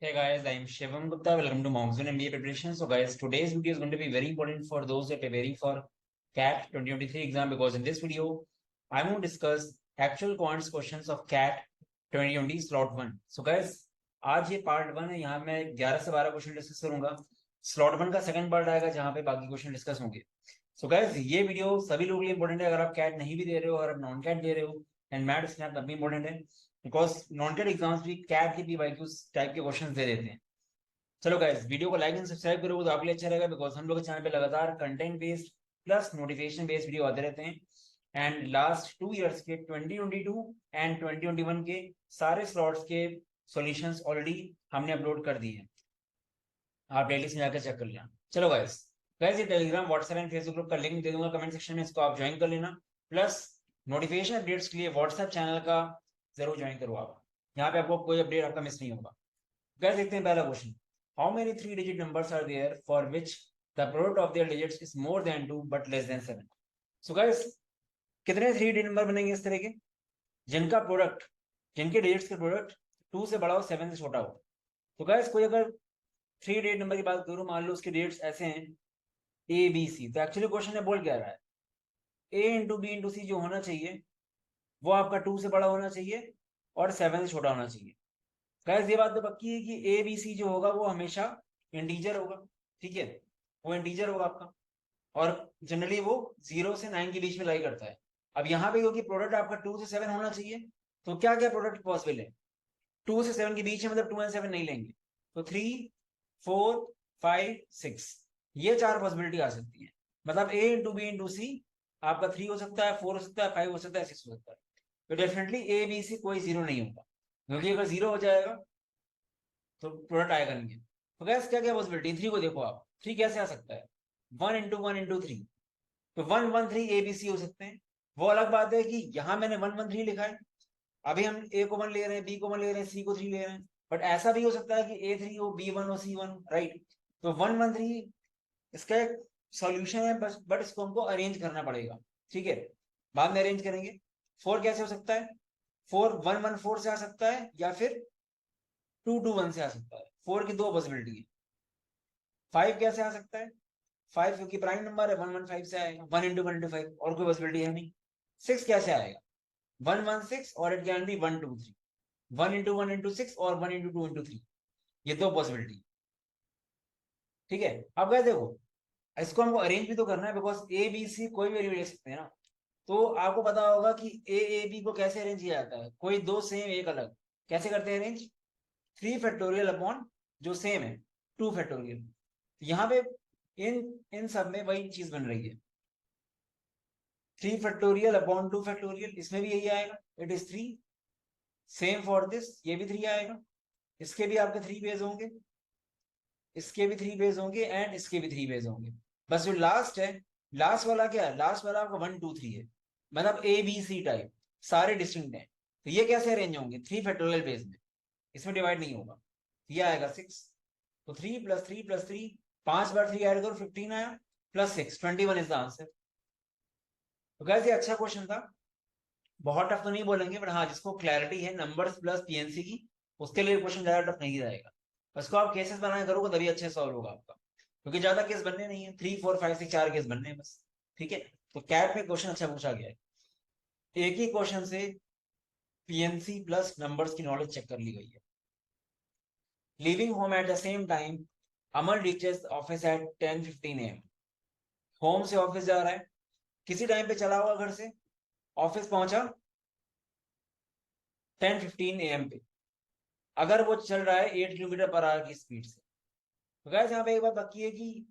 Hey guys, I'm Shivam Gupta. Welcome to Monsoon MBA Preparation. So guys, today's video is going to be very important for those who are preparing for CAT 2023 exam because in this video, I'm going to discuss actual quants questions of CAT 2020 slot 1. So guys, आज ये part 1 है. यहाँ मैं 11 से 12 question discuss करूंगा. Slot 1 का second part आएगा जहाँ पे बाकी क्वेश्चन डिस्कस होंगे. सो गाइस, ये वीडियो सभी लोगों के लिए इंपॉर्टेंट है. अगर आप कैट नहीं भी दे रहे हो, अगर आप नॉन कैट दे रहे हो एंड मैट स्नैप तब भी इंपॉर्टेंट है बिकॉज नॉन कैट एग्जाम्स भी कैट के पीवाईक्यूज टाइप के क्वेश्चंस दे देते हैं. चलो गाइस, वीडियो को लाइक एंड सब्सक्राइब करोगे तो आपके लिए अच्छा रहेगा बिकॉज हम लोग के चैनल पे लगातार content based plus notification based video आते रहते हैं. एंड लास्ट 2 इयर्स के 2022 एंड 2021 के सारे स्लॉट्स के सॉल्यूशंस ऑलरेडी हमने अपलोड कर दिए हैं. आप प्लेलिस्ट में जाकर चेक कर लेना. चलो गाइस, ये Telegram, WhatsApp and Facebook group का लिंक दे दूंगा कमेंट सेक्शन में, इसको आप ज्वाइन कर लेना. प्लस नोटिफिकेशन अपडेट्स के लिए व्हाट्सएप चैनल का जरूर ज्वाइन करो आप. यहाँ पे आपको कोई अपडेट आपका मिस नहीं होगा. गाइस, देखते हैं पहला question. How many 3 digit numbers are there for which the product of their digits is more than 2 but less than 7. So guys, कितने 3 डिजिट नंबर बनेंगे इस तरह के जिनका प्रोडक्ट, जिनके डिजिट्स के प्रोडक्ट 2 से बड़ा हो, 7 से छोटा हो. तो गाइस, कोई अगर 3 डिजिट नंबर की बात करूं, मान लो उसके डेट्स ऐसे हैं ए बी सी, तो एक्चुअली क्वेश्चन में बोल क्या रहा है, ए इंटू बी इंटू सी जो होना चाहिए वो आपका 2 से बड़ा होना चाहिए और 7 से छोटा होना चाहिए. गाइस, ये बात तो पक्की है कि ए बी सी जो होगा वो हमेशा इंटीजर होगा. ठीक है, वो इंटीजर होगा आपका और जनरली वो 0 से 9 के बीच में लाई करता है. अब यहाँ पे क्योंकि प्रोडक्ट आपका 2 से 7 होना चाहिए, तो क्या क्या प्रोडक्ट पॉसिबल है 2 से 7 के बीच में, मतलब 2 एंड 7 नहीं लेंगे तो 3, 4, 5, 6, ये 4 पॉसिबिलिटी आ सकती है. मतलब ए इंटू बी इंटू सी आपका 3 हो सकता है, 4 हो सकता है, 5 हो सकता है, 6 हो सकता है. तो डेफिनेटली ए बी सी कोई 0 नहीं होगा क्योंकि अगर 0 हो जाएगा तो प्रोडक्ट आएगा नहीं. तो गैस, क्या क्या पॉसिबिलिटी, 3 को देखो आप. 3 कैसे आ सकता है, 1 इंटू 3, तो 1 1 3 ए बी सी हो सकते हैं. वो अलग बात है कि यहाँ मैंने 1 1 3 लिखा है, अभी हम ए को 1 ले रहे हैं, बी को 1 ले रहे हैं, सी को 3 ले रहे हैं. बट ऐसा भी हो सकता है कि A3 हो, B1 हो, C1, राइट. तो 1 1 3 इसका एक सॉल्यूशन है बस, बट इसको हमको अरेंज करना पड़ेगा. ठीक है, बाद में अरेंज करेंगे. 4 कैसे हो सकता है, 4 1 1 4 से आ सकता है या फिर 2 2 1 से आ सकता है. 4 की 2 पॉसिबिलिटी है. 5 कैसे आ सकता है, 5 क्योंकि प्राइम नंबर है, 1 1 5 से आएगा. 1 इंटू 5 और कोई पॉसिबिलिटी है नहीं. 6 कैसे आएगा, 1 1 6 और इट कैन बी 1 2 3. 1 इंटू 6 और 1 इंटू 2 इंटू 3, ये 2 पॉसिबिलिटी. ठीक है, अब क्या देखो, इसको हमको अरेंज भी तो करना है बिकॉज ए बी सी कोई भी ले सकते हैं ना. तो आपको पता होगा कि ए बी को कैसे अरेंज किया जाता है, कोई दो सेम एक अलग कैसे करते हैं अरेंज, 3 फैक्टोरियल अपॉन जो सेम है 2 फैक्टोरियल. यहाँ पे इन इन सब में वही चीज बन रही है, 3 फैक्टोरियल अपॉन 2 फैक्टोरियल. इसमें भी यही आएगा, it is 3. Same for this, ये भी 3 आएगा. इसके भी आपके 3 बेस होंगे, इसके भी 3 बेस होंगे एंड इसके भी 3 बेस होंगे. बस जो लास्ट है, लास्ट वाला क्या है, लास्ट वाला आपका 1 2 3 है, मतलब ए बी सी टाइप सारे डिस्टिंक्ट हैं. तो ये कैसे अरेंज होंगे, 3 फैक्टोरियल बेस में, इसमें डिवाइड नहीं होगा. ये आएगा 6, तो 3 + 3 + 3, 5 बार 3 ऐड करो 15 आया, +6 21 इज द आंसर. तो कैसे अच्छा क्वेश्चन था, बहुत टफ तो नहीं बोलेंगे बट हाँ, जिसको क्लैरिटी है नंबर्स प्लस पीएनसी की, उसके लिए क्वेश्चन ज्यादा टफ नहीं रहेगा. उसको आप केसेस बनाए करोगे तभी अच्छे सॉल्व होगा आपका, क्योंकि ज्यादा केस बनने नहीं है, 3 4 5 6 4 केस बनने हैं बस. ठीक है, तो कैट में क्वेश्चन अच्छा पूछा गया है. एक ही क्वेश्चन से पीएनसी प्लस नंबर्स की नॉलेज चेक कर ली गई है. Living home at the same time, Aman reaches office at 10:15 AM. Home से ऑफिस जा रहा है, किसी टाइम पे चला हुआ घर से, ऑफिस पहुंचा 10:15 AM पे. अगर वो चल रहा है 8 किलोमीटर पर आवर की स्पीड से, तो गाइस यहाँ पे एक बात बाकी है कि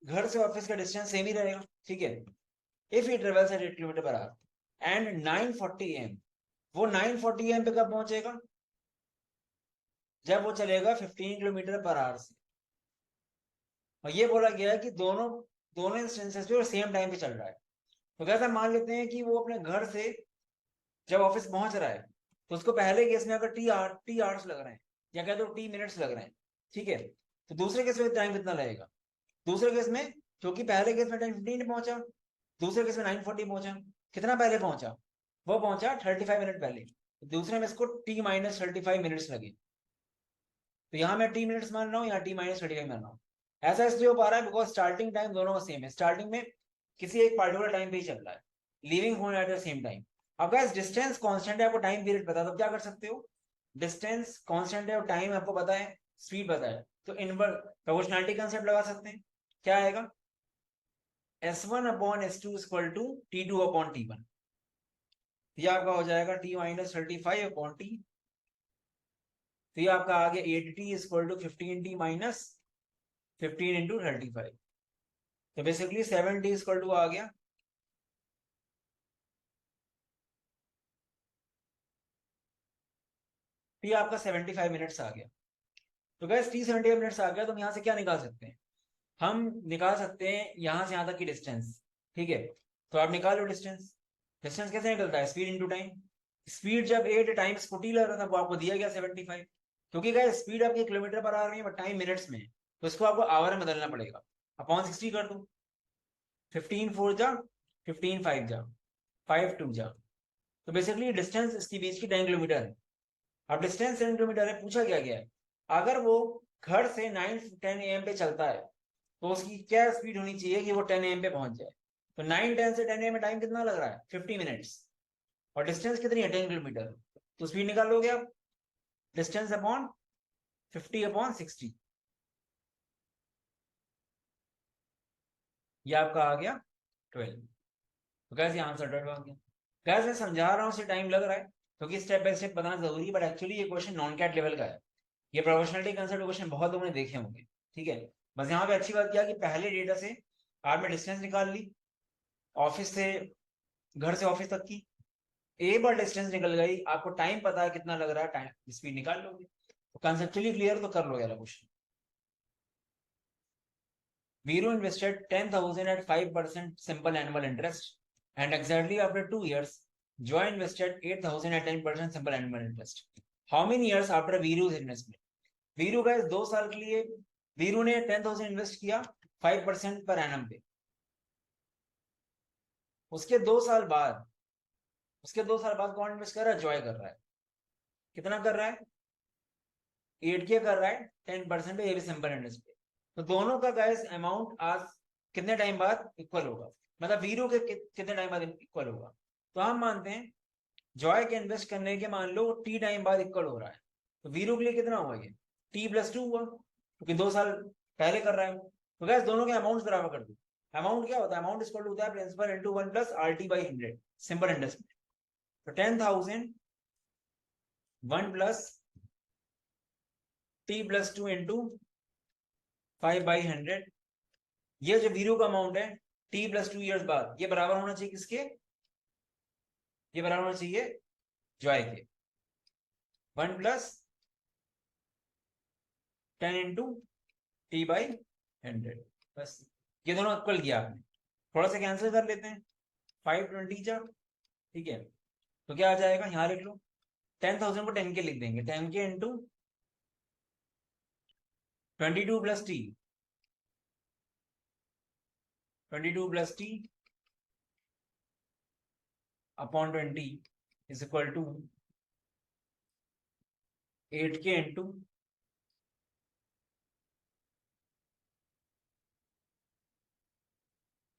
घर से ऑफिस का डिस्टेंस सेम ही रहेगा. ठीक है, if he travels eight 8 kilometre per hour and 9:40 AM, वो 9:40 AM पे कब पहुंचेगा, जब वो चलेगा 15 किलोमीटर पर आवर से. और ये बोला गया है कि दोनों दोनों इंस्टेंसेस पे सेम टाइम पे चल रहा है. तो कैसा मान लेते हैं कि वो अपने घर से जब ऑफिस पहुंच रहा है, तो उसको पहले केस में अगर टी आवर्स लग रहे हैं या कह दो टी मिनट्स लग रहे हैं, ठीक है, तो दूसरे केस में टाइम कितना लगेगा, दूसरे केस में, क्योंकि पहले केस में 10:15 पहुंचा, दूसरे केस में 9:40 पहुंचा, कितना पहले पहुंचा, वो पहुंचा 35 मिनट पहले, दूसरे में इसको T - 35 मिनट्स लगे. तो यहाँ मैं टी मिनट्स मान रहा हूँ, यहाँ टी माइनस 25 मान रहा हूँ। ऐसा इसलिए हो पा रहा है बिकॉज स्टार्टिंग टाइम दोनों का सेम है, स्टार्टिंग में किसी एक पार्टिकुलर टाइम पे ही चल रहा है, लीविंग होने एट द सेम टाइम। अगर डिस्टेंस कांस्टेंट है, आपको टाइम पीरियड पता है, तो क्या कर सकते हो, डिस्टेंस कांस्टेंट है और टाइम आपको पता है, स्पीड पता है, तो इनवर्स प्रोपोर्शनैलिटी कंसेप्ट लगा सकते हैं। क्या आएगा, S1 upon S2 equal to T2 upon T1। ये आपका हो जाएगा T माइनस 35 अपॉन T। तो ये आपका आ गया 8T equal to 15T minus 15 into 35। तो बेसिकली 7T इक्वल टू आ गया, T आपका 75 मिनट्स आ गया। तो गैस T 75 मिनट्स आ गया, तो हम यहाँ से क्या निकाल सकते हैं, हम निकाल सकते हैं यहाँ से यहाँ तक की डिस्टेंस। ठीक है, तो आप निकालो डिस्टेंस। डिस्टेंस कैसे निकलता है, स्पीड इंटू टाइम। स्पीड जब 8 टाइम्स 40 लग रहा था, वो आपको दिया गया 75। क्योंकि गैस स्पीड आपकी किलोमीटर पर आ रही है बट टाइम मिनट्स में है, तो इसको आपको आवर में बदलना पड़ेगा। अपॉन 60 कर दो, 15 4 जा, 15 5 जा, 5 2 जा। तो बेसिकली डिस्टेंस इसके बीच की 10 किलोमीटर है। अब डिस्टेंस 10 किलोमीटर है, पूछा क्या गया है, अगर वो घर से 9-10 AM पे चलता है तो उसकी क्या स्पीड होनी चाहिए कि वो 10 AM पे पहुंच जाए। तो 9-10 से 10 AM में टाइम कितना लग रहा है, 50 मिनट्स, और डिस्टेंस कितनी है, 10 किलोमीटर। तो स्पीड निकाल लोगे आप, डिस्टेंस अपॉन 50 अपॉन 60, ये आपका आ गया 12। तो कैसे आंसर 12 आ गया। कैसे मैं समझा रहा हूँ, टाइम लग रहा है क्योंकि स्टेप बाय स्टेप बताना जरूरी है, बट एक्चुअली ये क्वेश्चन नॉन कैट लेवल का है। ये प्रोपोर्शनलिटी कंसेप्ट क्वेश्चन बहुत लोगों ने देखे होंगे। ठीक है, बस यहाँ पे अच्छी बात क्या कि पहले डेटा से आपने डिस्टेंस निकाल ली, ऑफिस से घर से ऑफिस तक की, एक बार डिस्टेंस निकल गई, आपको टाइम पता है कितना लग रहा है, टाइम स्पीड निकाल लोगे। तो कंसेप्चुअली क्लियर तो कर लोगे question. Viro invested 10,000 at 5% simple annual interest, and exactly after 2 years, Joy invested 8,000 at 10% simple annual interest. How many years after Viro's investment? Viro guys 2 साल के लिए वीरू ने 10,000 इन्वेस्ट किया 5% पर एनम पे। उसके 2 साल बाद, कौन इन्वेस्ट कर रहा है, जॉय कर रहा है। कितना कर रहा है, 8K कर रहा है 10% पे, ये भी सिंपल इंटरेस्ट पे। तो दोनों का गैस अमाउंट आज कितने टाइम बाद इक्वल होगा, मतलब वीरू के कितने टाइम बाद इक्वल होगा। तो हम मानते हैं जॉय के इन्वेस्ट करने के मान लो टी टाइम बाद इक्वल हो रहा है, तो वीरू के लिए कितना हुआ, ये T+2 हुआ, क्योंकि 2 साल पहले कर रहा है वो। तो गैस दोनों के अमाउंट बराबर कर दो। अमाउंट क्या होता है, अमाउंट इक्वल होता है principal into 1 plus RT by 100, simple interest. तो 10,000 1 प्लस T+2 इंटू 5/100, ये जो वीरू का अमाउंट है T+2 ईयर्स बाद, ये बराबर होना चाहिए किसके, ये बराबर होना चाहिए जॉय के, 1 प्लस 10 इंटू T/100। बस ये दोनों इक्वल किया आपने, थोड़ा सा कैंसिल कर लेते हैं, 520 जा। ठीक है, तो क्या आ जाएगा, यहाँ लिख लो, 10,000 को 10 के लिख देंगे, 10K into 22 plus T, 22 plus T upon 20 is equal to 8K into,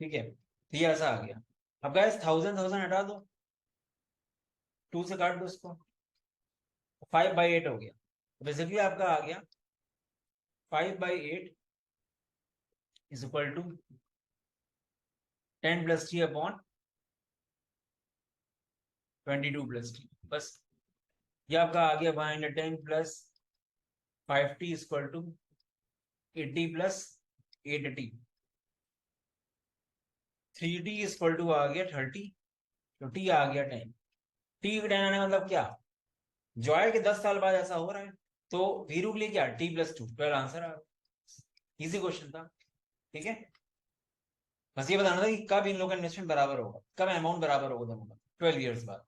ठीक है, तो ये ऐसा आ गया। अब गाइस 1000 हटा दो, 2 से काट दो इसको, 5/8 हो गया। बेसिकली आपका आ गया 5/8 is equal to 10 plus T upon 22 plus T। बस ये आपका आ गया 110 plus 5T equal to 80 plus 8T। 3T equal to आ गया 30, तो T आ गया 10। T 10 आने का मतलब क्या, जॉय के 10 साल बाद ऐसा हो रहा है, तो वीरू के लिए क्या, T+2, 12 आंसर आ, इजी क्वेश्चन था। ठीक है, बस ये बताना था कि कब इन लोगों का इन्वेस्टमेंट बराबर होगा, कब अमाउंट बराबर होगा दोनों का, 12 ईयर्स बाद।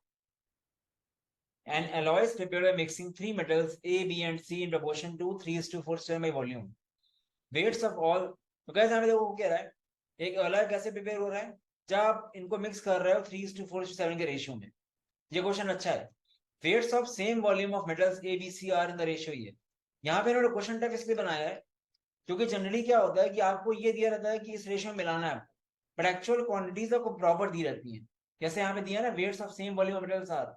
An alloy is prepared by mixing 3 metals A, B and C in proportion to 3:4 stir by volume. Weights of all, तो कैसे हमें देखो क्या रहा है, एक अलॉय कैसे प्रिपेयर हो रहा है, जब आप इनको मिक्स कर रहे हो 3:4:7 के रेशियो में। ये क्वेश्चन अच्छा है। Weights of same volume of metals A, B, C are in the ratio ये, यहाँ पे इन्होंने क्वेश्चन टाइप इसलिए बनाया है क्योंकि जनरली क्या होता है कि आपको ये दिया रहता है कि इस रेशियो में मिलाना है, बट एक्चुअल क्वांटिटीज आपको प्रॉपर दी रहती हैं। जैसे यहाँ पे दिया ना weights of same volume materials are,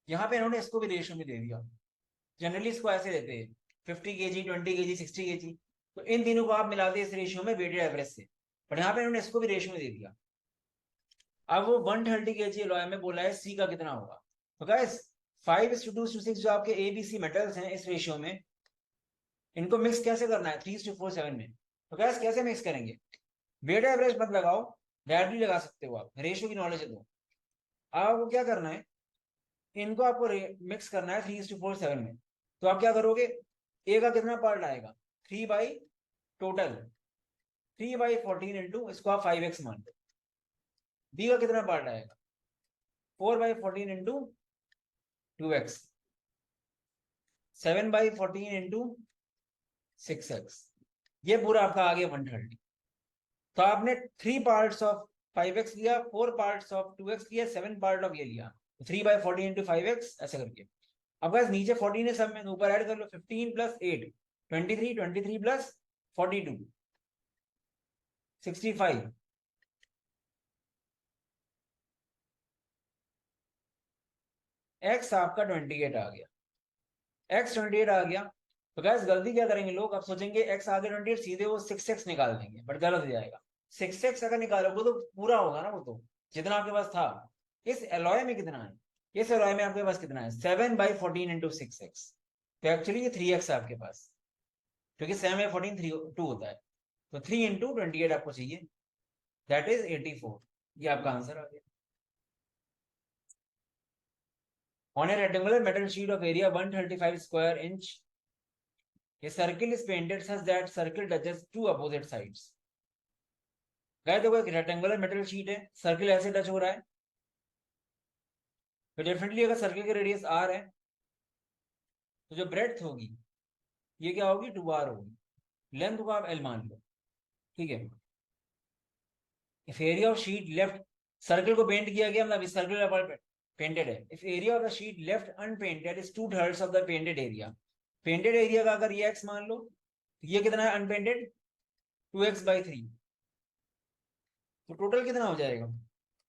यहाँ पे इन्होंने इसको भी रेशियो में दे दिया। जनरली इसको ऐसे देते हैं 50 kg, 20 kg, 60 kg, तो इन तीनों को आप मिलाते हैं इस रेशियो में वेटेड एवरेज से, बट यहाँ पे इन्होंने इसको भी रेशियो में दे दिया। अब वो 130 kg एलॉय में बोला है सी का कितना होगा। तो गाइस 5:2:6 जो आपके ABC मेटल्स हैं इस रेशियो में, इनको मिक्स कैसे करना है 3:4:7 में। तो गाइस कैसे मिक्स करेंगे, वेटेड एवरेज मत लगाओ, डायरेक्टली लगा सकते हो आप, रेशियो की नॉलेज है तो। अब आपको क्या करना है, इनको आपको मिक्स करना है 3:4:7 में। तो आप क्या करोगे, ए का कितना पार्ट आएगा 3 बाई टोटल 3/14 इंटू इसको आप 5x मान लो। बी का कितना पार्ट आएगा 4/14 इंटू 2x, 7/14 इंटू 6x, ये पूरा आपका आ गया 130। तो आपने 3 पार्ट्स ऑफ 5x लिया, 4 पार्ट्स ऑफ 2x लिया, 7 पार्ट ऑफ ये लिया, 3/14 इंटू 5x ऐसे करके। अब बस नीचे 14 है सब में, ऊपर ऐड कर लो 15 प्लस 8 23, 23 प्लस 42 65, x आपका 28 आ गया, x 28 आ गया। तो गैस गलती क्या करेंगे लोग, अब सोचेंगे x आगे 28, सीधे वो 6x निकाल देंगे, बट गलत हो जाएगा। 6x अगर निकालोगे तो पूरा होगा ना, वो तो जितना आपके पास था। इस एलॉय में कितना है, इस एलॉय में आपके पास कितना है 7/14 इंटू 6x, तो एक्चुअली ये 3x है आपके पास, क्योंकि 7/14 2 होता है। तो 3 इंटू 28 आपको चाहिए, दैट इज 84। ये आपका आंसर आ गया। On a rectangular metal sheet of area 135 square inch, a circle is painted such that circle touches two opposite sides. Guys देखो एक रेक्टेंगुलर मेटल शीट है, सर्किल ऐसे टच हो रहा है, तो डेफिनेटली अगर सर्किल की रेडियस r है तो जो ब्रेड्थ होगी ये क्या होगी 2r होगी, लेंथ को आप l मान लो, ठीक है। If area of sheet left, circle को पेंट किया गया मतलब इस सर्किल पर पेंटेड है, if area of the sheet left unpainted is 2/3 of the painted area, painted area का अगर ये x मान लो तो ये कितना है अनपेंटेड 2x/3, तो टोटल कितना हो जाएगा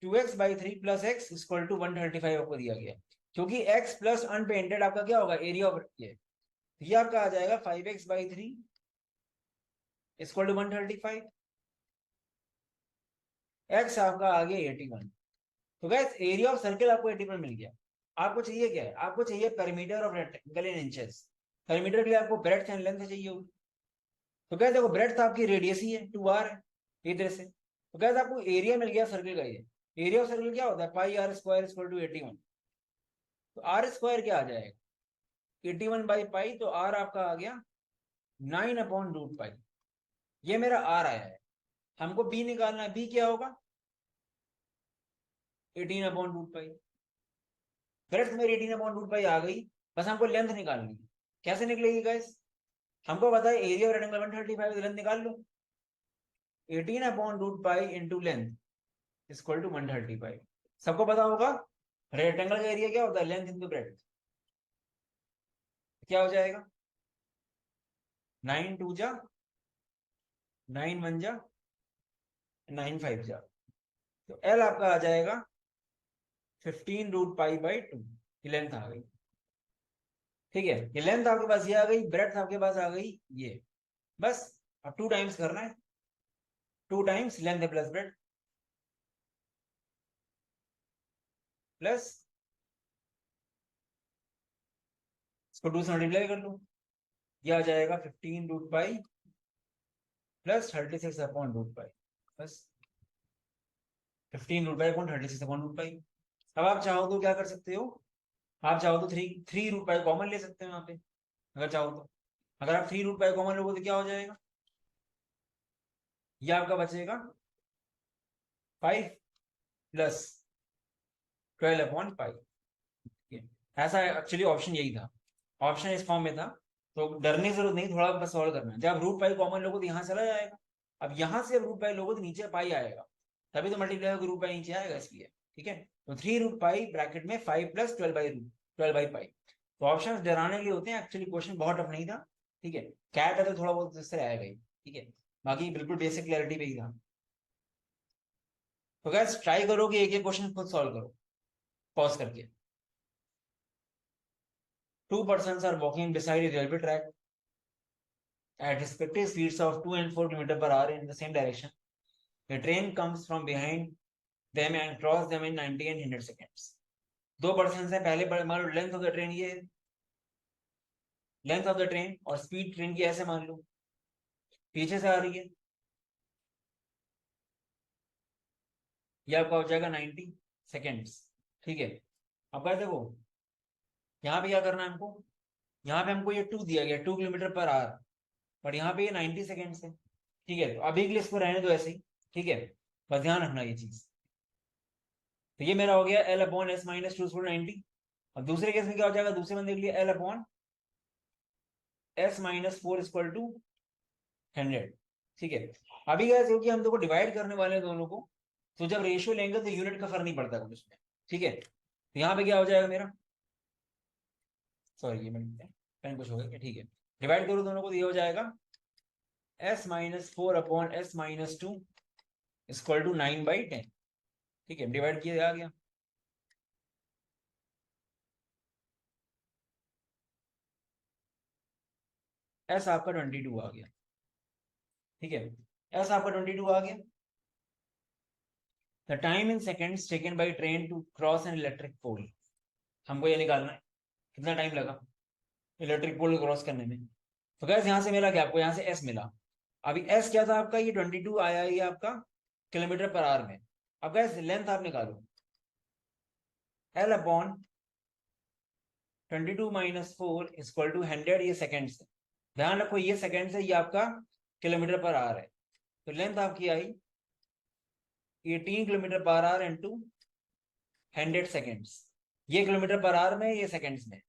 2x/3 plus x equal to 135 आपको दिया गया, क्योंकि x प्लस अनपेंटेड आपका क्या होगा एरिया ऑफ ये आपका आ जाएगा 5x/3 इक्वल टू 135, x आपका आ गया 81। तो गैस एरिया ऑफ सर्किल आपको 81 मिल गया। आपको चाहिए क्या है, आपको चाहिए perimeter of rectangle in inches, perimeter के लिए आपको ब्रेड्थ एंड लेंथ चाहिए होगी। तो गैस देखो ब्रेड्थ आपकी रेडियस ही है 2r है इधर से, तो गैस आपको एरिया मिल गया सर्किल का, ये एरिया ऑफ सर्किल क्या होता है πr² इक्वल टू 81, तो r² क्या आ जाएगा 81/π, तो r आपका आ गया 9/√π, ये मेरा r आया है। हमको b निकालना है, b क्या होगा 18/√π, ब्रेड्थ मेरी 18/√π आ गई, बस हमको लेंथ निकालनी है। कैसे निकलेगी गाइस, हमको पता है एरिया ऑफ रेक्टेंगल 135, लेंथ निकाल लो 18/√π इंटू लेंथ इक्वल टू 135। सबको पता होगा रेक्टेंगल का एरिया क्या होता है लेंथ इंटू ब्रेड्थ, क्या हो जाएगा 9 2 जा 9 1 जा 9 5 जा, तो L आपका आ जाएगा 15√π/2, ये लेंथ आ गई, ठीक है। ये लेंथ आपके पास ये आ गई, ब्रेड्थ आपके पास आ गई ये, बस अब 2 टाइम्स करना है, 2 times length plus breadth plus इसको 2 से मल्टीप्लाई कर लो, ये आ जाएगा 15√π प्लस 36/√π, बस 15√π/36/√π। अब आप चाहो तो क्या कर सकते हो, आप चाहो तो 3√π कॉमन ले सकते हो यहाँ पे, अगर चाहो तो। अगर आप 3√π कॉमन लोगे तो क्या हो जाएगा, ये आपका बचेगा 5 प्लस 12/π। ऐसा एक्चुअली ऑप्शन यही था, ऑप्शन इस फॉर्म में था, तो डरने की जरूरत नहीं, थोड़ा बस सॉल्व करना है। जब √π कॉमन लोगो तो यहाँ चला जाएगा, अब यहाँ से अब √π लोगो तो नीचे पाई आएगा, तभी तो मल्टीप्लाई होकर √π नीचे आएगा, इसलिए ठीक है। तो 3√π ब्रैकेट में 5 प्लस 12/π, तो ऑप्शन डराने के लिए होते हैं, एक्चुअली क्वेश्चन बहुत टफ नहीं था, ठीक है, कैट है तो थोड़ा बहुत इससे आएगा ही, ठीक है, बाकी बिल्कुल बेसिक क्लैरिटी पे ही था। तो गैस ट्राई करो कि एक एक क्वेश्चन खुद सॉल्व करो पॉज करके। Two persons are walking beside a railway track at respective speeds of 2 and 4 km per hour in the same direction. A train comes from behind them and crosses them in 90 and 100 seconds. दो person है, पहले मान लो length of the train ये length of the train और speed train की ऐसे मान लो पीछे से आ रही है, ये आपका हो जाएगा 90 सेकेंड्स। ठीक है, अब क्या देखो यहाँ पे क्या करना है हमको, यहाँ पे हमको ये 2 दिया गया 2 किलोमीटर पर आवर, और यहाँ पे ये 90 सेकेंड्स है। ठीक है, तो अभी के लिए इसको रहने दो ऐसे ही, ठीक है, बस ध्यान रखना ये चीज। तो ये मेरा हो गया L अपॉन एस माइनस 290। और दूसरे केस में क्या हो जाएगा, दूसरे बंदे के लिए L upon S minus 4 equal to 100। ठीक है, अभी क्या क्योंकि हम देखो डिवाइड करने वाले हैं दोनों को, तो जब रेशियो लेंगे तो यूनिट का फर्क नहीं पड़ता कुछ उसमें। ठीक है, तो यहाँ पे क्या हो जाएगा मेरा, सॉरी ये मैंने पेन कुछ हो गया, ठीक है, डिवाइड करो दोनों को तो ये हो जाएगा s minus 4 upon S minus 2 equal to 9/10। ठीक है, डिवाइड किया आ गया, s आपका 22 आ गया। ठीक है, s आपका 22 आ गया। The time in seconds taken by train to cross an electric pole, हमको ये निकालना है कितना टाइम लगा इलेक्ट्रिक पोल क्रॉस करने में। तो गैस यहाँ से मिला क्या आपको, यहाँ से s मिला। अभी s क्या था आपका, ये 22 आया, ये आपका किलोमीटर पर आवर में। अब गैस लेंथ आप निकालो, L upon 22 minus 4 equal to 100, ये सेकेंड से, ध्यान रखो ये सेकेंड से, ये आपका किलोमीटर पर आवर है। तो लेंथ आपकी आई 18 kilometre per hour into 100 seconds, ये किलोमीटर पर आवर में, ये सेकेंड्स में।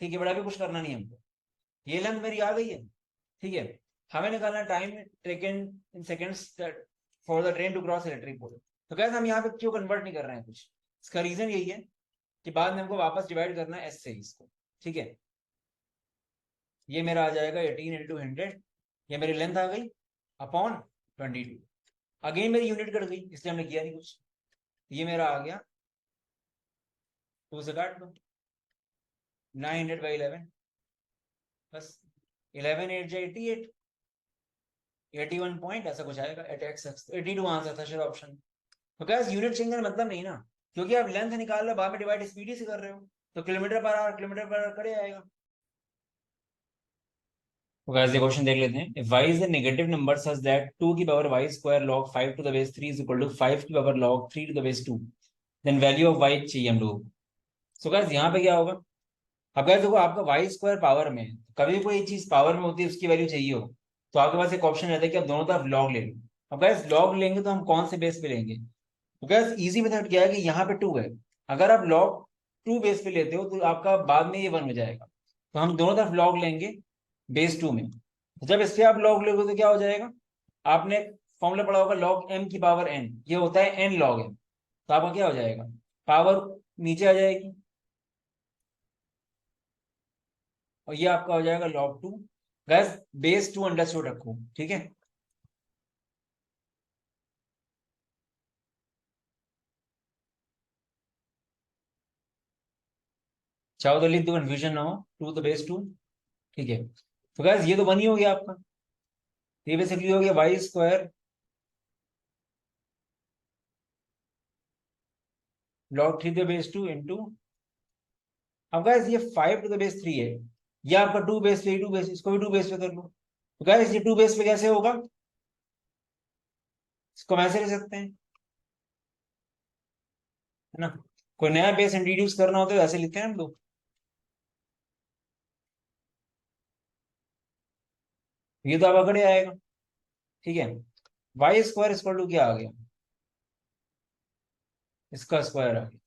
ठीक है, बड़ा भी कुछ करना नहीं हमको, ये लेंथ मेरी आ गई है। ठीक है, हमें निकालना time taken in seconds for the train to cross electric pole. तो कैसे हम यहाँ पे क्यों कन्वर्ट नहीं कर रहे हैं कुछ, इसका रीजन यही है कि बाद में हमको वापस डिवाइड करना है एस से इसको। ठीक है, ये मेरा आ जाएगा 18 इंटू 100, ये मेरी लेंथ आ गई अपॉन 22। अगेन मेरी यूनिट कट गई इसलिए हमने किया नहीं कुछ, ये मेरा आ गया 2 से काट दो 900/11, बस 11 8 जा 88, 81 पॉइंट ऐसा कुछ आएगा, 82 आंसर था शायद ऑप्शन। तो क्या यूनिट चेंज का मतलब नहीं ना, क्योंकि आप लेंथ निकाल रहे हो बाद में डिवाइड स्पीड से कर रहे हो, तो किलोमीटर पर आवर करे आएगा। तो गाइस ये क्वेश्चन देख लेते हैं, if y is a negative number such that 2 की power y square log 5 to the base 3 is equal to 5 की power log 3 to the base 2, then value of y चाहिए हम लोग। सो गाइस यहाँ पे क्या होगा, अब गाइस देखो आपका y स्क्वायर पावर में, कभी कोई चीज पावर में होती है उसकी वैल्यू चाहिए हो, तो आपके पास एक ऑप्शन रहता है कि आप दोनों तरफ लॉग ले लो। अब गाइस लॉग लेंगे तो हम कौन से बेस पे लेंगे, तो गाइस इजी मेथड क्या है कि यहाँ पे 2 है, अगर आप लॉग 2 बेस पे लेते हो तो आपका बाद में ये 1 हो जाएगा, तो हम दोनों तरफ लॉग लेंगे बेस 2 में। तो जब इस पे आप लॉग लोगे तो क्या हो जाएगा, आपने फॉर्मूला पढ़ा होगा लॉग m की पावर n, ये होता है n log m, तो आपका क्या हो जाएगा, पावर नीचे आ जाएगी और ये आपका हो जाएगा log 2। गैस बेस 2 अंडरस्टूड रखो, ठीक है। चाहो तो लिख दो, कंफ्यूजन ना हो, 2 तो बेस 2। ठीक है, तो गैस ये तो 1 ही हो गया आपका, ये बेसिकली हो गया Y square log 3 to the base 2 into, अब गाइस ये 5 to the base 3 है, ये आपका 2 बेस पे 2 बेस, इसको भी 2 बेस पे कर लो। तो गाइस ये 2 बेस पे कैसे होगा, इसको हम ऐसे ले सकते हैं, है ना, कोई नया बेस इंट्रोड्यूस करना होता है ऐसे लिखते हैं हम लोग। ये तो अब अगड़े आएगा, ठीक है, वाई स्क्वायर इक्वल टू क्या आ गया, इसका स्क्वायर आ गया।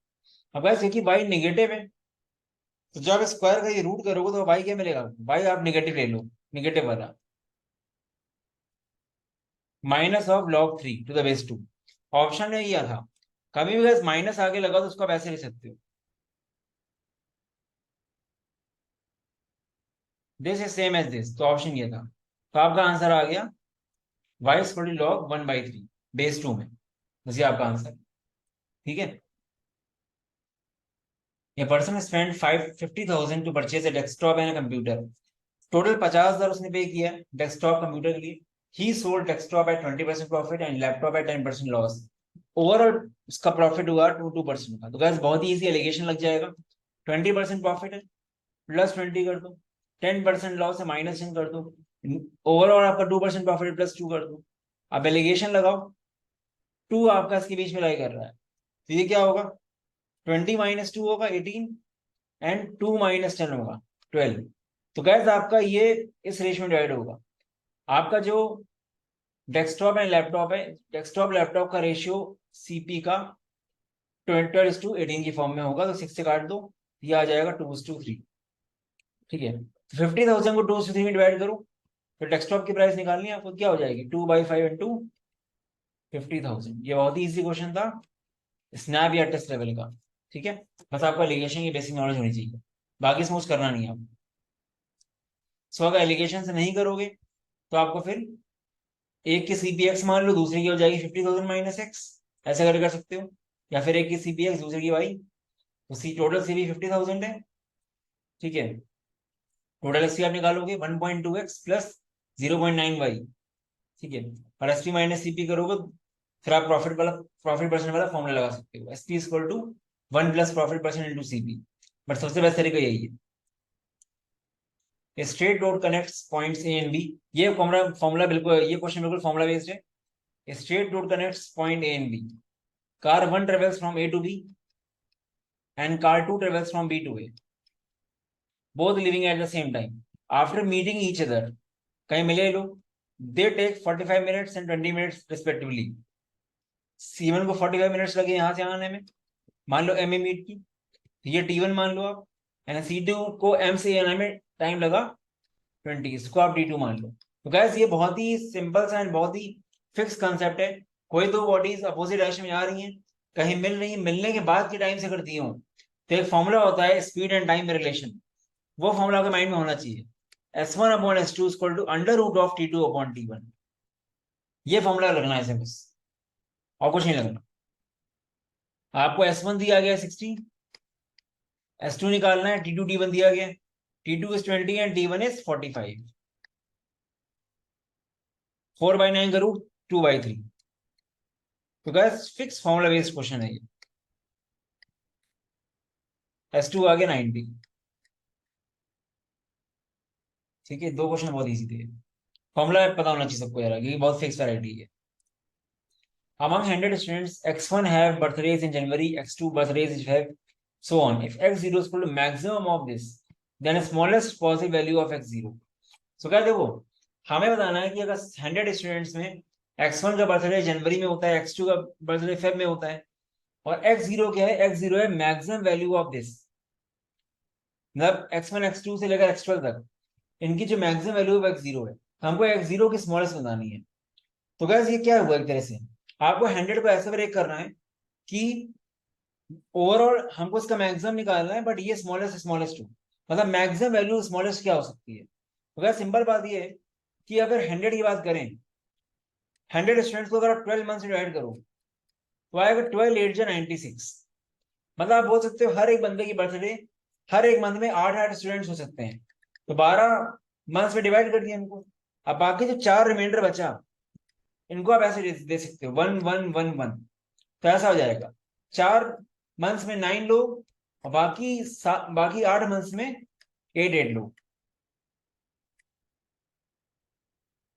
अब गाइस देखिए वाई नेगेटिव है, तो जब स्क्वायर का ये रूट करोगे तो वाई क्या मिलेगा, वाई आप नेगेटिव ले लो, नेगेटिव वाला, minus of log 3 to the base 2, option में यह था, कभी भी गाइस माइनस आगे लगा तो उसको आप ऐसे ले सकते हो, this is same as this, तो ऑप्शन ये था, तो आपका आंसर आ गया y is equal to log 1/3 base 2 में, बस ये आपका आंसर। ठीक है, ये person spend 50,000 to purchase a desktop and computer. Total 50,000 उसने पे किया डेस्कटॉप कंप्यूटर के लिए। He sold desktop at 20% profit and laptop at 10% loss. Overall उसका प्रॉफिट हुआ 2% का। तो गाइस बहुत ही इजी एलिगेशन लग जाएगा। 20% प्रॉफिट है, प्लस 20 कर दो, 10% लॉस है, माइनस 10 कर दो, ओवरऑल आपका 2% प्रॉफिट प्लस 2 कर दो। अब एलिगेशन लगाओ, 2 आपका इसके बीच में लाई कर रहा है, तो ये क्या होगा, 20 माइनस 2 होगा 18 एंड 2 माइनस 10 होगा 12। तो गैस आपका ये इस रेशियो में डिवाइड होगा। आपका जो डेस्कटॉप एंड लैपटॉप है, डेस्कटॉप लैपटॉप का रेशियो सीपी का 12:18 की फॉर्म में होगा, तो 6 से काट दो, ये आ जाएगा 2:3। ठीक है, 50,000 को 2:3 में डिवाइड करो, तो डेस्कटॉप की प्राइस निकालनी है आपको, क्या हो जाएगी 2/5 इंटू 50,000। ये बहुत ही इजी क्वेश्चन था, स्नैप या टेस्ट लेवल का। ठीक है, बस आपको एलिगेशन की बेसिक नॉलेज होनी चाहिए, बाकी समझ करना नहीं है आपको। सो अगर एलिगेशन से नहीं करोगे तो आपको फिर एक की सीपीएक्स मान लो, दूसरी की हो जाएगी 50,000 माइनस एक्स, ऐसे कर सकते हो। या फिर एक की सीपीएक्स दूसरी की वाई, तो सी टोटल सीपी 50,000 है। ठीक है, टोटल एसपी आप निकालोगे 1.2x प्लस 0.9y। ठीक है, और एसपी माइनस सीपी करोगे, फिर आप प्रॉफिट परसेंट वाला फॉर्मूला लगा सकते हो, SP equal to 1 plus profit percent into CP. But सबसे बेस्ट तरीका यही है। Straight road connects points A and B. ये फॉर्मूला बिल्कुल, ये क्वेश्चन बिल्कुल फॉर्मूला बेस्ड है। Straight road connects point A and B. Car 1 travels from A to B and car 2 travels from B to A, both living at the same time. After meeting each other, कहीं मिले लोग, they take 45 minutes and 20 minutes respectively. C1 को 45 minutes लगे यहाँ से आने में, मान लो M में मीट की, तो ये T1 मान लो आप, एंड C2 को M से आने में टाइम लगा 20, इसको आप T2 मान लो। तो गैस ये बहुत ही सिंपल सा एंड बहुत ही फिक्स कंसेप्ट है। कोई दो बॉडीज अपोजिट डायरेक्शन में आ रही हैं, कहीं मिल रही है, मिलने के बाद के टाइम से करती हूँ, तो एक फॉर्मूला होता है स्पीड एंड टाइम रिलेशन, वो फॉर्मूला आपके माइंड में होना चाहिए। S1/S2 equal to under root of T2/T1। ये फॉर्मूला लगना है इसे बस, और कुछ नहीं लगना। आपको S1 दिया गया 60, S2 निकालना है, T2 T1 दिया गया, T2 is 20 and T1 is 45। 4/9 का रूट 2/3। तो gas fix formula based question है ये। S2 आ गया 90। ठीक है, दो क्वेश्चन बहुत इजी थे, फॉर्मूला पता होना चाहिए सबको यार, क्योंकि बहुत फिक्स वैरायटी है। Among 100 students, X1 have birthdays in January, X2 birthdays in Feb, so on. If X0 is equal to maximum of this, then smallest possible value of X0. So क्या देखो, हमें बताना है कि अगर 100 स्टूडेंट्स में X1 का बर्थडे जनवरी में होता है, X2 का बर्थडे फेब में होता है, और X0 क्या है, X0 है मैक्सिमम वैल्यू ऑफ दिस, मतलब X1 X2 से लेकर X12 तक इनकी जो मैक्सिमम वैल्यू है X0 है, हमको X0 की स्मॉलेस्ट बतानी है। तो गैस ये क्या हुआ, एक तरह से आपको 100 को ऐसे ब्रेक करना है कि ओवरऑल हमको इसका मैक्सिमम निकालना है, बट ये स्मॉलेस्ट स्मॉलेस्ट हो, मतलब मैक्सिमम वैल्यू स्मॉलेस्ट क्या हो सकती है। तो गैस सिंपल बात ये है कि अगर 100 की बात करें, 100 स्टूडेंट्स को अगर आप 12 मंथ डिवाइड करो, तो आएगा 12 8 जा 96। मतलब आप बोल सकते हो हर एक बंदे की बर्थडे हर एक मंथ में 8 स्टूडेंट्स हो सकते हैं, तो 12 मंथ्स में डिवाइड कर दिया इनको। अब बाकी जो 4 रिमाइंडर बचा, इनको आप ऐसे दे सकते हो 1 1 1 1। तो ऐसा हो जाएगा 4 मंथ्स में 9 लोग, और बाकी 8 मंथ्स में 8 लोग।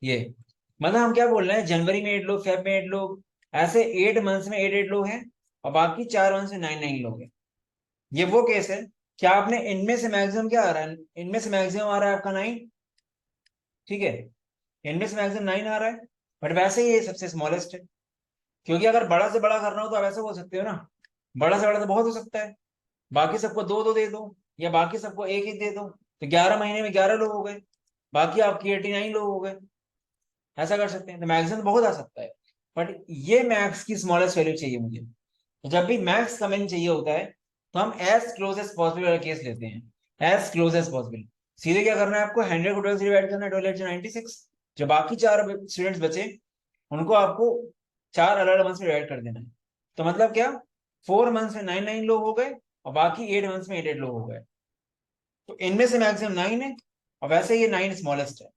ये मतलब हम क्या बोल रहे हैं, जनवरी में 8 लोग, फेब में 8 लोग, ऐसे 8 मंथ्स में 8 लोग हैं, और बाकी 4 मंथ्स में 9 लोग हैं। ये वो केस है, क्या आपने इनमें से मैक्सिमम क्या आ रहा है, इनमें से मैक्सिमम आ रहा है आपका 9। ठीक है, इनमें से मैक्सिमम 9 आ रहा है, बट वैसे ही ये सबसे स्मॉलेस्ट है, क्योंकि अगर बड़ा से बड़ा करना हो तो आप ऐसे बोल सकते हो ना, बड़ा से बड़ा तो बहुत हो सकता है, बाकी सबको दो दो दे दो, या बाकी सबको एक एक दे दो, तो 11 महीने में 11 लोग हो गए, बाकी आपकी 89 लोग हो गए। ऐसा कर सकते हैं, तो मैक्सिमम बहुत आ सकता है, बट ये मैक्स की स्मॉलेस्ट वैल्यू चाहिए मुझे। तो जब भी मैक्स कमिंग चाहिए होता है, तो हम एज क्लोज एज पॉसिबल वाला केस लेते हैं, एज क्लोज एज पॉसिबल। सीधे क्या करना है आपको, 100 को 12 से डिवाइड करना है, 12 96। जो बाकी 4 स्टूडेंट्स बचे उनको आपको 4 अलग अलग मंथ्स में डिवाइड कर देना है। तो मतलब क्या, 4 मंथ्स में 9 लोग हो गए और बाकी 8 मंथ्स में 8 लोग हो गए। तो इनमें से मैक्सिमम 9 है और वैसे ये 9 स्मॉलेस्ट है।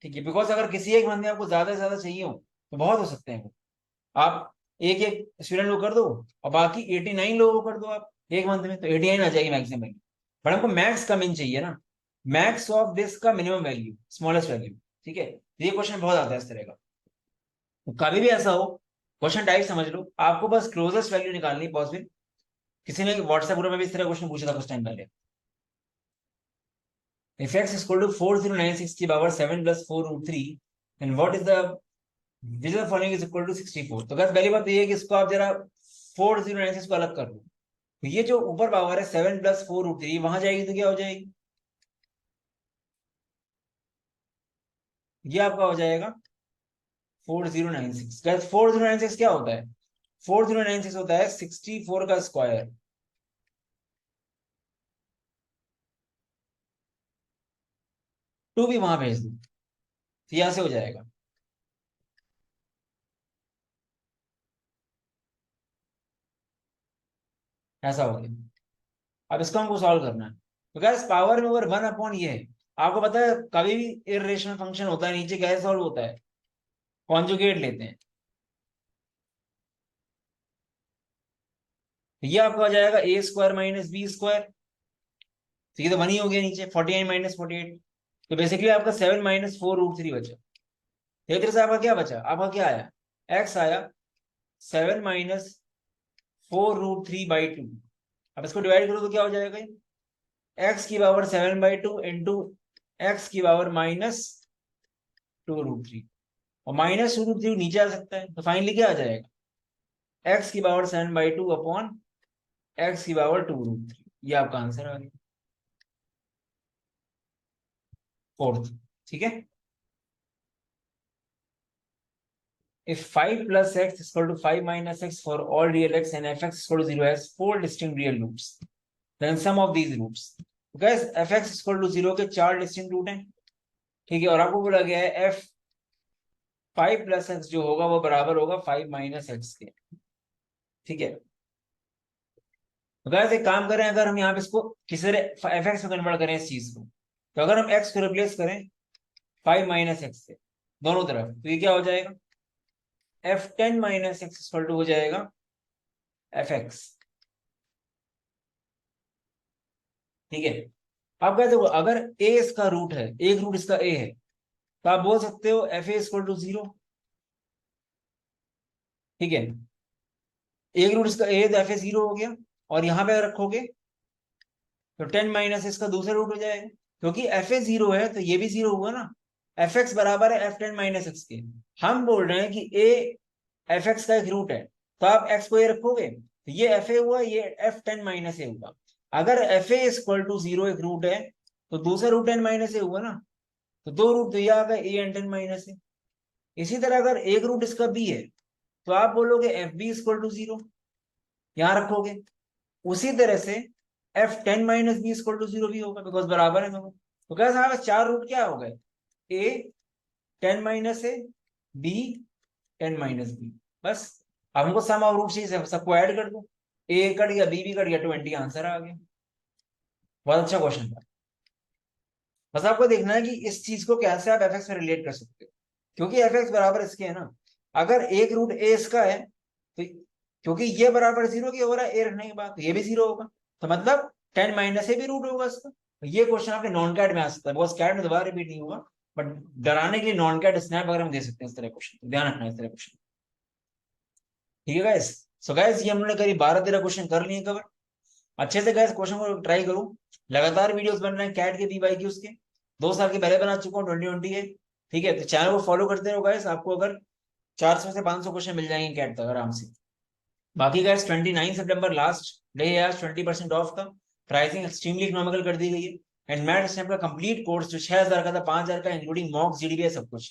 ठीक है, बिकॉज अगर किसी एक मंथ में आपको ज्यादा से ज्यादा चाहिए हो तो बहुत हो सकते हैं वो। आप एक एक स्टूडेंट को कर दो और बाकी 89 लोगों को कर दो आप एक मंथ में, तो 89 आ जाएगी मैक्सिमम। बट हमको मैक्स का मीन चाहिए ना, मैक्स ऑफ दिस का मिनिमम वैल्यू, स्मॉलेस्ट वैल्यू। ठीक है, ये क्वेश्चन बहुत आता है इस तरह का। तो कभी भी ऐसा हो, क्वेश्चन टाइप समझ लो, आपको बस क्लोजेस्ट वैल्यू निकालनी है पॉसिबल। किसी ने व्हाट्सएप ग्रुप में भी इस तरह क्वेश्चन पूछा था कुछ टाइम पहले। If x is equal to 4096 की power 7 plus 4 root 3, then what is the which of the following is equal to 64? तो बस पहली बात तो ये है कि इसको आप जरा 4096 को अलग कर लो। तो ये जो ऊपर पावर है 7 plus 4 root 3 वहां जाएगी तो क्या हो जाएगी, ये आपका हो जाएगा 4096। गैस 4096 क्या होता है, 4096 होता है 64 का स्क्वायर। टू भी वहां भेज दो तो यहां से हो जाएगा। ऐसा हो गया। अब इसको हमको सॉल्व करना है। तो गैस पावर में ओवर 1 अपॉन ये है। आपको पता है कभी भी इर्रेशनल फंक्शन होता है नीचे कैसे सॉल्व होता है, कॉन्जुगेट लेते हैं। तो ये आपका हो जाएगा ए स्क्वायर माइनस बी स्क्वायर। तो ये तो 1 ही हो गया नीचे, 49 माइनस 48। तो बेसिकली आपका 7 माइनस 4 रूट 3 बचा। एक तरह से आपका क्या बचा, आपका क्या आया, एक्स आया 7 माइनस 4 रूट 3/2। अब इसको डिवाइड करो तो क्या हो जाएगा, एक्स की पावर 7/2 इंटू एक्स की पावर -2 रूट 3। और -2 रूट 3 नीचे आ सकता है, तो फाइनली क्या आ जाएगा, एक्स की पावर 7/2 अपॉन एक्स की पावर 2 रूट 3। ये आपका आंसर आ गया, फोर्थ। ठीक है, if 5 plus x is equal to 5 minus x for all real x and fx is equal to 0 has 4 distinct real roots, then sum of these roots. Guys, fx is equal to 0 के 4 distinct root हैं। ठीक है, और आपको बोला गया है f 5 plus x जो होगा वो बराबर होगा 5 माइनस एक्स के। ठीक है, तो guys एक काम करें, अगर हम यहाँ पे इसको किसी एफ एक्स में कन्वर्ट करें इस चीज को, तो अगर हम x को रिप्लेस करें 5 माइनस एक्स से दोनों तरफ, तो ये क्या हो जाएगा, f10 minus x equal to हो जाएगा fx। ठीक है, अब कहते हो अगर a इसका रूट है, एक रूट इसका a है, तो आप बोल सकते हो एफ ए इक्वल टू 0। ठीक है, एक रूट इसका a है तो एफ ए 0 हो गया, और यहां पे रखोगे तो 10 माइनस इसका दूसरा रूट हो जाएगा, क्योंकि एफ ए 0 है तो ये भी 0 हुआ ना। एफ एक्स बराबर है f10 माइनस एक्स के। हम बोल रहे हैं कि a एफ एक्स का एक रूट है, तो आप x को ये रखोगे तो ये एफ ए हुआ, ये f10 माइनस ए हुआ। अगर एफ ए इक्वल टू 0 एक रूट है तो दूसरा रूट 10 माइनस ए हुआ ना, तो दो रूट तो ये आ गए a एंड 10 माइनस ए। इसी तरह अगर एक रूट इसका b है तो आप बोलोगे एफ बी इक्वल टू 0, यहां रखोगे। उसी तरह से f10 minus B equal to 0 भी होगा, बिकॉज बराबर है दोनों। तो क्या हमारे 4 रूट क्या हो गए, a 10 minus A, b 10 minus B. बस अब हमको सम ऑफ रूट चाहिए, सबको ऐड कर दो, a कट गया b भी कट गया, 20 आंसर आ गया। बहुत अच्छा क्वेश्चन था। बस आपको देखना है कि इस चीज को कैसे आप एफ में रिलेट कर सकते हो, क्योंकि एफ बराबर इसके है ना। अगर एक रूट ए इसका है तो क्योंकि ये बराबर 0 की हो रहा है ए रखने के बाद, तो ये भी 0 होगा, तो मतलब 10 माइनस ए भी रूट होगा इसका। तो ये क्वेश्चन आपके नॉन कैट में आ सकता है, बिकॉज कैट में दोबारा रिपीट नहीं होगा, बट डराने के लिए नॉन कैट स्नैप वगैरह हम दे सकते हैं इस तरह क्वेश्चन, तो ध्यान रखना इस तरह क्वेश्चन। ठीक है गाइस, सो गाइस ये हमने करीब 12-13 क्वेश्चन कर लिए कवर। अच्छे से गाइस क्वेश्चन को ट्राई करूं, लगातार वीडियोस बन रहे हैं कैट के बी वाई क्यूज के, 2 साल के पहले बना चुका हूँ 2020 के। ठीक है, तो चैनल को फॉलो करते रहो गाइस, आपको अगर 400 से 500 क्वेश्चन मिल जाएंगे कैट तक आराम से। बाकी गाइस 29 सितंबर लास्ट डे है आज, 20% ऑफ का, प्राइसिंग एक्सट्रीमली इकोनॉमिकल कर दी गई है। एंड मैट स्टैम्प का कंप्लीट कोर्स जो 6000 का था 5000 का, इंक्लूडिंग मॉक जीडीबी सब कुछ।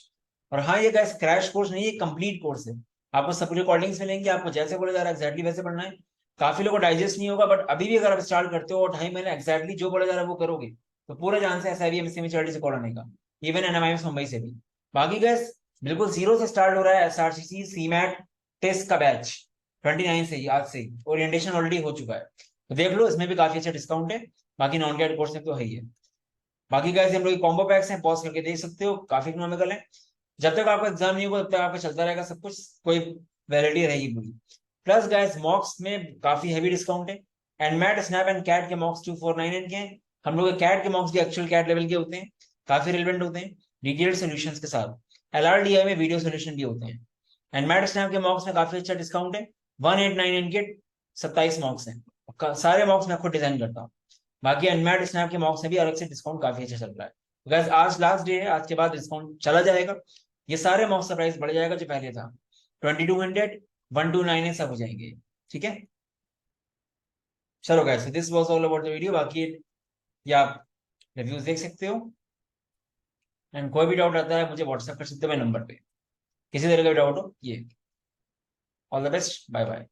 और हाँ ये गाइस क्रैश कोर्स नहीं है, कंप्लीट कोर्स है। आपको सब रिकॉर्डिंग्स मिलेंगे, आपको जैसे बोला जा रहा है एक्जैक्टली वैसे पढ़ना है। काफी लोगों को डाइजेस्ट नहीं होगा, बट अभी भी अगर आप स्टार्ट करते हो और 2.5 महीने एक्जैक्टली जो बोला जा रहा है वो करोगे तो पूरा चांस है SIB MSc में चैरिटी से कॉल आने का, इवन NMIMS मुंबई से भी। बाकी गैस बिल्कुल 0 से स्टार्ट हो रहा है SRCC CMAT टेस्ट का बैच 29 से ही, आज से ही ओरिएंटेशन ऑलरेडी हो चुका है, तो देख लो इसमें भी काफी अच्छा डिस्काउंट है। बाकी नॉन कैट कोर्स में तो है ही है। बाकी गाइस हम लोग कॉम्बो पैक्स हैं, पॉज करके देख सकते हो, काफी इकोनॉमिकल है। जब तक आपका एग्जाम नहीं होगा तब तक आपका चलता रहेगा सब कुछ, कोई वैलिडिटी रहेगी पूरी। प्लस गाइस मॉक्स में काफी हैवी डिस्काउंट है। एंड स्नैप एंड कैट के मॉक्स 249 के हैं। हम लोग के कैट के मॉक्स भी एक्चुअल कैट लेवल के होते हैं, काफी रिलेवेंट होते हैं डिटेल्ड सॉल्यूशंस के साथ। LRDI में वीडियो सॉल्यूशन भी होते हैं। एंड स्नैप के मॉक्स में काफी अच्छा डिस्काउंट है, 1899 के 27 मॉक्स हैं। सारे मॉक्स मैं खुद डिजाइन करता हूँ। बाकी अनमैट स्नैप के मॉक्स में भी अलग से डिस्काउंट काफी अच्छा चल रहा है। गाइस आज लास्ट डे है, आज के बाद डिस्काउंट चला जाएगा, ये सारे मॉक्स का प्राइस बढ़ जाएगा जो पहले था। 2200 129 सब हो जाएंगे, ठीक है। चलो guys this was all about the video. बाकी ये आप रिव्यूज देख सकते हो, एंड कोई भी डाउट आता है मुझे व्हाट्सएप कर सकते हो मेरे नंबर पे, किसी तरह का भी डाउट हो। ये all the best, bye bye.